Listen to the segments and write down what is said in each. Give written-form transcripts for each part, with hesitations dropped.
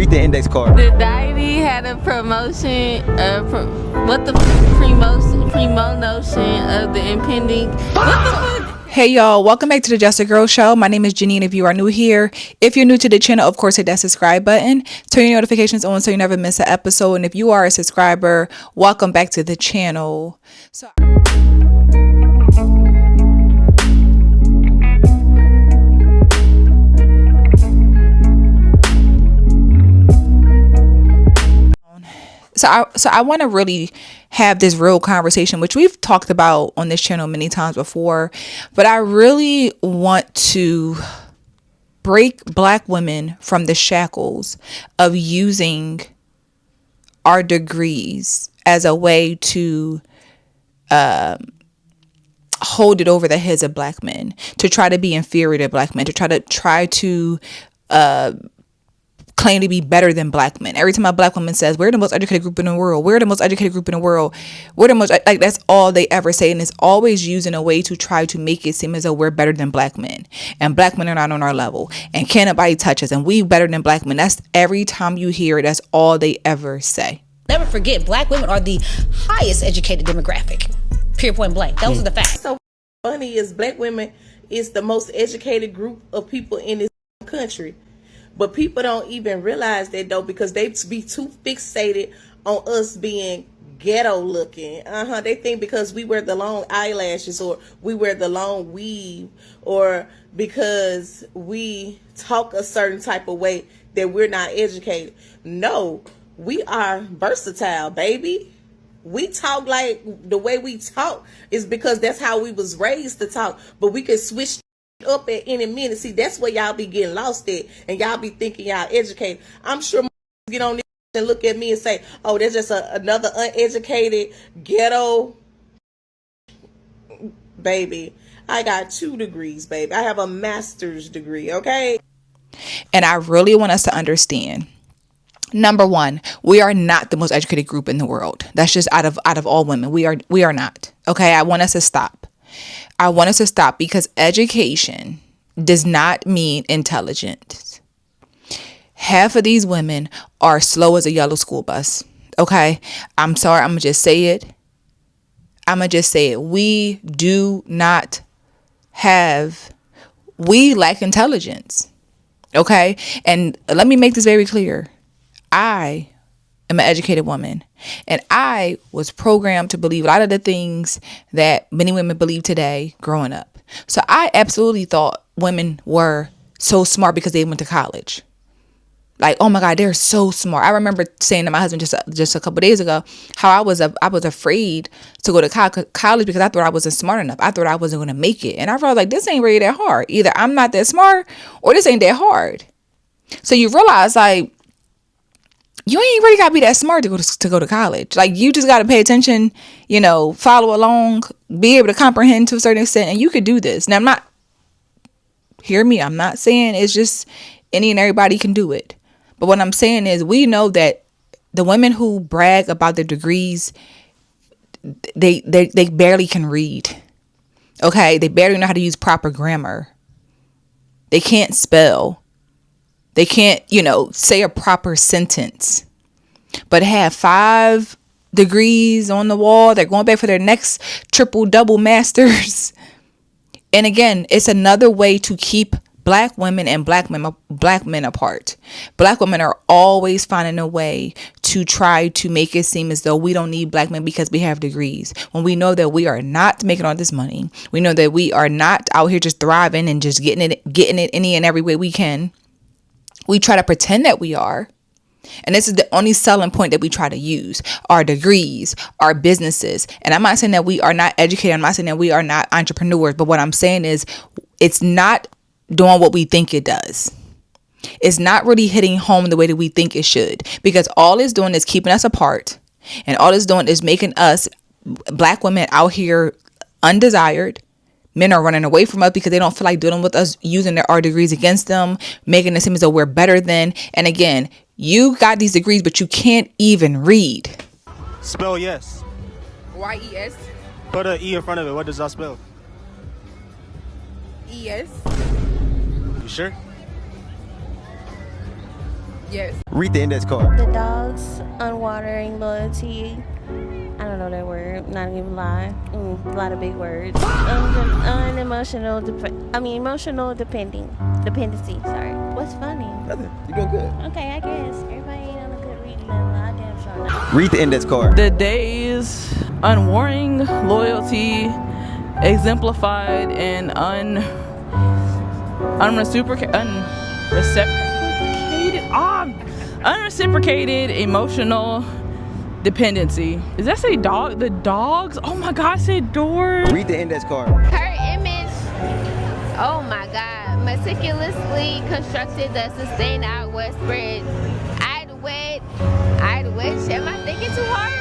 Read the index card. The Diety had a promotion, promotion of the impending. What the fuck? Hey y'all, welcome back to the Just a Girl Show. My name is Janine. If you are new here, if you're new to the channel, of course hit that subscribe button, turn your notifications on so you never miss an episode. And if you are a subscriber, welcome back to the channel. So I want to really have this real conversation, which we've talked about on this channel many times before, but I really want to break Black women from the shackles of using our degrees as a way to hold it over the heads of Black men, to try to be inferior to Black men, to try to claim to be better than Black men. Every time a Black woman says, we're the most educated group in the world, we're the most educated group in the world, we're the most, like, that's all they ever say. And it's always used in a way to try to make it seem as though we're better than Black men, and Black men are not on our level, and can't nobody touch us, and we better than Black men. That's every time you hear it, that's all they ever say. Never forget, Black women are the highest educated demographic. Pure point blank. Those are the facts. So funny is Black women is the most educated group of people in this country. But people don't even realize that, though, because they be too fixated on us being ghetto looking. They think because we wear the long eyelashes, or we wear the long weave, or because we talk a certain type of way, that we're not educated. No, we are versatile, baby. We talk like the way we talk is because that's how we was raised to talk. But we can switch up at any minute. See, that's where y'all be getting lost at, and y'all be thinking y'all educated. I'm sure get on this and look at me and say, oh, there's just another uneducated ghetto. Baby, I got 2 degrees, baby. I have a master's degree, okay? And I really want us to understand, number one, we are not the most educated group in the world. That's just out of all women. We are not. Okay, I want us to stop. I want us to stop, because education does not mean intelligence. Half of these women are slow as a yellow school bus. Okay, I'm sorry. I'm gonna just say it. We lack intelligence. Okay, and let me make this very clear. I am an educated woman, and I was programmed to believe a lot of the things that many women believe today growing up. So I absolutely thought women were so smart because they went to college. Like, oh my God, they're so smart. I remember saying to my husband just a couple days ago how I was afraid to go to college because I thought I wasn't smart enough. I thought I wasn't going to make it. And I realized, like, this ain't really that hard. Either I'm not that smart or this ain't that hard. So you realize, like, you ain't really gotta be that smart to go to college. Like, you just gotta pay attention, follow along, be able to comprehend to a certain extent, and you could do this. Now, I'm not saying it's just any and everybody can do it. But what I'm saying is, we know that the women who brag about their degrees, they barely can read. Okay, they barely know how to use proper grammar. They can't spell. They can't, say a proper sentence, but have 5 degrees on the wall. They're going back for their next triple double masters. And again, it's another way to keep Black women and Black men apart. Black women are always finding a way to try to make it seem as though we don't need Black men because we have degrees, when we know that we are not making all this money. We know that we are not out here just thriving and just getting it any and every way we can. We try to pretend that we are. And this is the only selling point that we try to use: our degrees, our businesses. And I'm not saying that we are not educated. I'm not saying that we are not entrepreneurs. But what I'm saying is, it's not doing what we think it does. It's not really hitting home the way that we think it should. Because all it's doing is keeping us apart. And all it's doing is making us, Black women, out here undesired. Men are running away from us because they don't feel like dealing with us, using our degrees against them, making it seem as though we're better than. And again, you got these degrees, but you can't even read. Spell yes. Y-E-S. Put an E in front of it. What does that spell? E-S. You sure? Yes. Read the index card. The dogs, unwatering loyalty. I don't know that word. Not even lie. A lot of big words. Unemotional. Emotional dependency. Sorry. What's funny? Nothing. You're doing good. Okay, I guess everybody ain't on a good reading level. I damn sure not. Read the index card. The days, unwarring loyalty, exemplified and unreciprocated emotional dependency. Does that say dog? The dogs? Oh my God, I said doors. Read the index card. Her image, oh my God, meticulously constructed to sustain our Westbridge. Am I thinking too hard?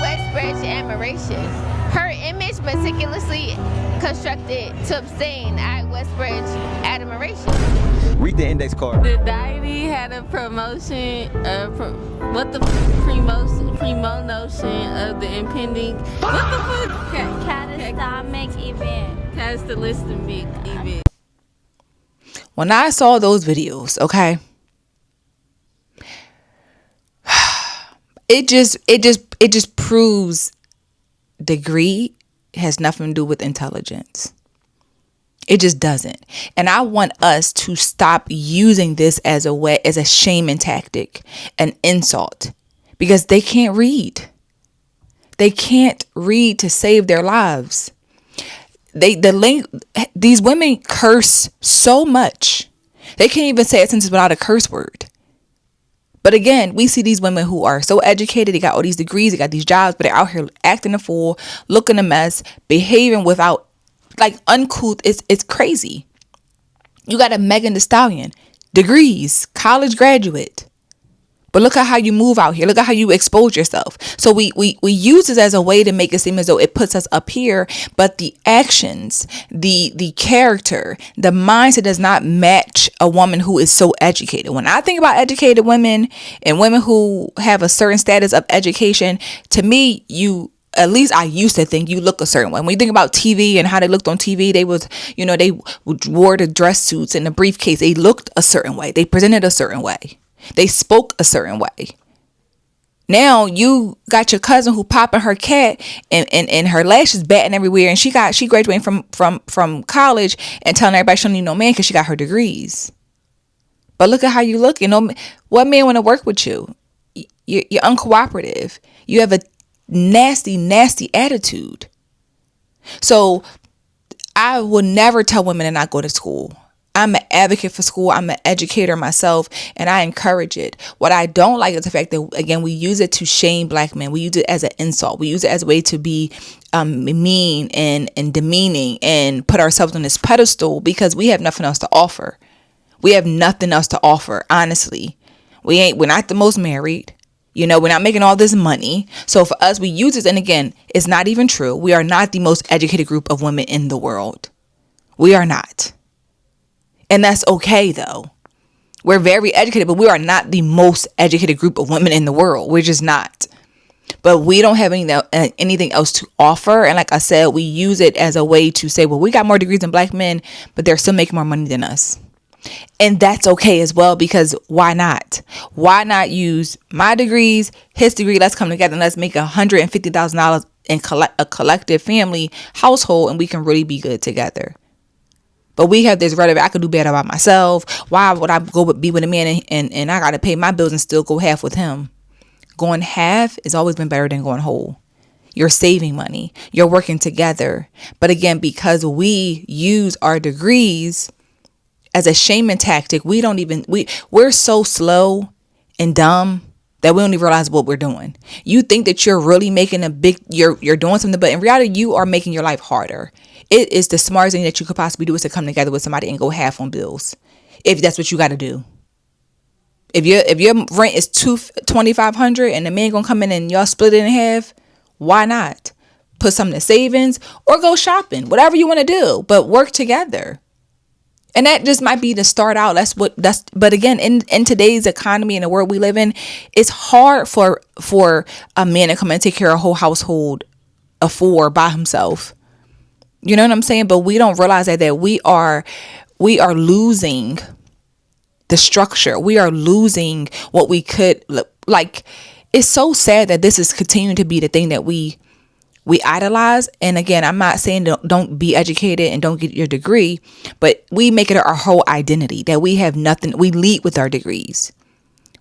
Westbridge admiration. Her image meticulously constructed to obtain our Westbridge admiration. Read the index card. The deity had a promotion, promotion of the impending, catastrophic event. When I saw those videos, okay, it just proves degree has nothing to do with intelligence. It just doesn't. And I want us to stop using this as a shaming tactic, an insult, because they can't read. They can't read to save their lives. These women curse so much. They can't even say a sentence without a curse word. But again, we see these women who are so educated, they got all these degrees, they got these jobs, but they're out here acting a fool, looking a mess, behaving without, like, uncouth. It's crazy. You got a Megan Thee Stallion, degrees, college graduate. But look at how you move out here. Look at how you expose yourself. So we use this as a way to make it seem as though it puts us up here, but the actions, the character, the mindset does not match a woman who is so educated. When I think about educated women and women who have a certain status of education, to me, at least I used to think you look a certain way. When you think about TV and how they looked on TV, they wore the dress suits and the briefcase. They looked a certain way. They presented a certain way. They spoke a certain way. Now you got your cousin who popping her cat and her lashes batting everywhere, and she graduating from college and telling everybody she don't need no man because she got her degrees. But look at how you look. What man want to work with you? You're uncooperative. You have a nasty, nasty attitude. So I will never tell women to not go to school. I'm an advocate for school. I'm an educator myself, and I encourage it. What I don't like is the fact that, again, we use it to shame black men. We use it as an insult. We use it as a way to be mean and demeaning and put ourselves on this pedestal because we have nothing else to offer. We have nothing else to offer, honestly. We're not the most married. We're not making all this money. So for us, we use this, and again, it's not even true. We are not the most educated group of women in the world. We are not. And that's okay, though. We're very educated, but we are not the most educated group of women in the world. We're just not. But we don't have anything else to offer. And like I said, we use it as a way to say, well, we got more degrees than black men, but they're still making more money than us. And that's okay as well, because why not? Why not use my degrees, his degree? Let's come together and let's make $150,000 in a collective family household, and we can really be good together. But we have this rhetoric, I could do better by myself. Why would I be with a man and I got to pay my bills and still go half with him? Going half has always been better than going whole. You're saving money. You're working together. But again, because we use our degrees as a shaming tactic, we're so slow and dumb that we don't even realize what we're doing. You think that you're really making you're doing something, but in reality, you are making your life harder. It is the smartest thing that you could possibly do is to come together with somebody and go half on bills, if that's what you got to do. If your rent is $2,500 and the man gonna come in and y'all split it in half, why not put something in savings or go shopping, whatever you want to do, but work together. And that just might be to start out. But again, in today's economy and the world we live in, it's hard for a man to come and take care of a whole household of 4 by himself. You know what I'm saying? But we don't realize that we are losing the structure. We are losing what we could, like, it's so sad that this is continuing to be the thing that we idolize. And again, I'm not saying don't be educated and don't get your degree, but we make it our whole identity that we have nothing. We lead with our degrees.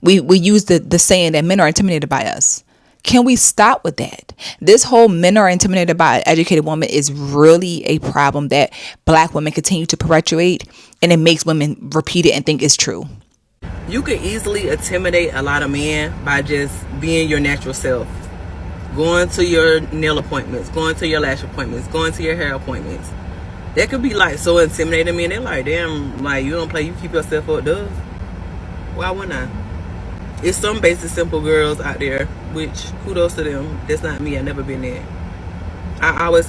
We use the saying that men are intimidated by us. Can we stop with that? This whole men are intimidated by an educated woman is really a problem that Black women continue to perpetuate, and it makes women repeat it and think it's true. You can easily intimidate a lot of men by just being your natural self. Going to your nail appointments, going to your lash appointments, going to your hair appointments. That could be like so intimidating me, and they're like, damn, like you don't play, you keep yourself up, duh. Why wouldn't I? It's some basic simple girls out there, which kudos to them. That's not me. I've never been there. I always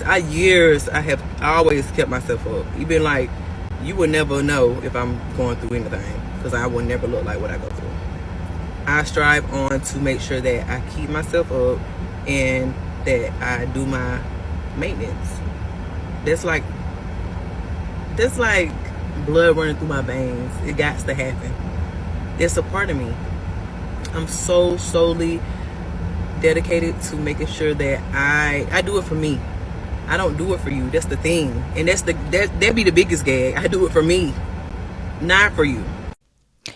kept myself up. Even like, you would never know if I'm going through anything, because I will never look like what I go through. I strive on to make sure that I keep myself up and that I do my maintenance. That's like blood running through my veins. It got to happen. It's a part of me. I'm so solely dedicated to making sure that I do it for me. I don't do it for you. That's the thing. And that'd be the biggest gag. I do it for me, not for you.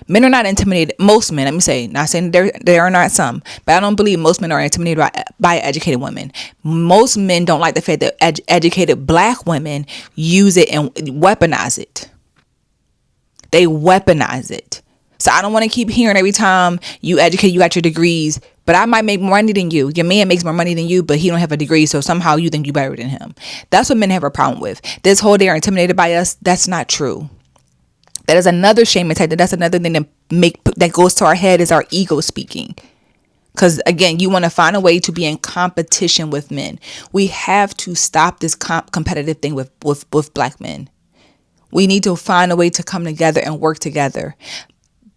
Men are not intimidated. Most men, let me say, not saying there are not some, but I don't believe most men are intimidated by educated women. Most men don't like the fact that educated Black women use it and weaponize it. They weaponize it. So I don't want to keep hearing every time you educate, you got your degrees, but I might make more money than you. Your man makes more money than you, but he don't have a degree, so somehow you think you better than him. That's what men have a problem with. This whole they're intimidated by us, that's not true. That is another shame attack. That's another thing that goes to our head is our ego speaking. Because again, you want to find a way to be in competition with men. We have to stop this competitive thing with Black men. We need to find a way to come together and work together.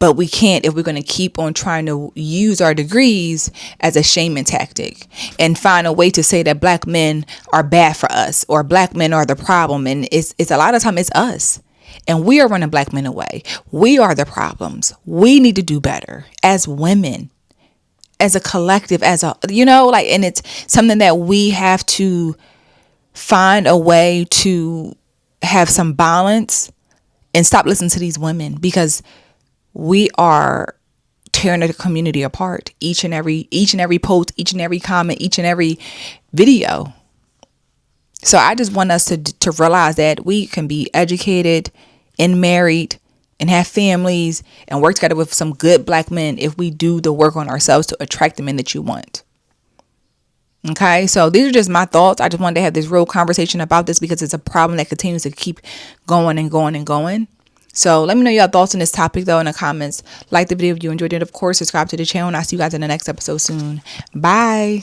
But we can't if we're going to keep on trying to use our degrees as a shaming tactic and find a way to say that Black men are bad for us or Black men are the problem. And it's a lot of time it's us. And we are running Black men away. We are the problems. We need to do better as women, as a collective, and it's something that we have to find a way to have some balance and stop listening to these women, because we are tearing the community apart. Each and every post, each and every comment, each and every video. So I just want us to realize that we can be educated and married and have families and work together with some good Black men if we do the work on ourselves to attract the men that you want. Okay, so these are just my thoughts. I just wanted to have this real conversation about this because it's a problem that continues to keep going and going and going. So let me know your thoughts on this topic though in the comments. Like the video if you enjoyed it. Of course, subscribe to the channel and I'll see you guys in the next episode soon. Bye.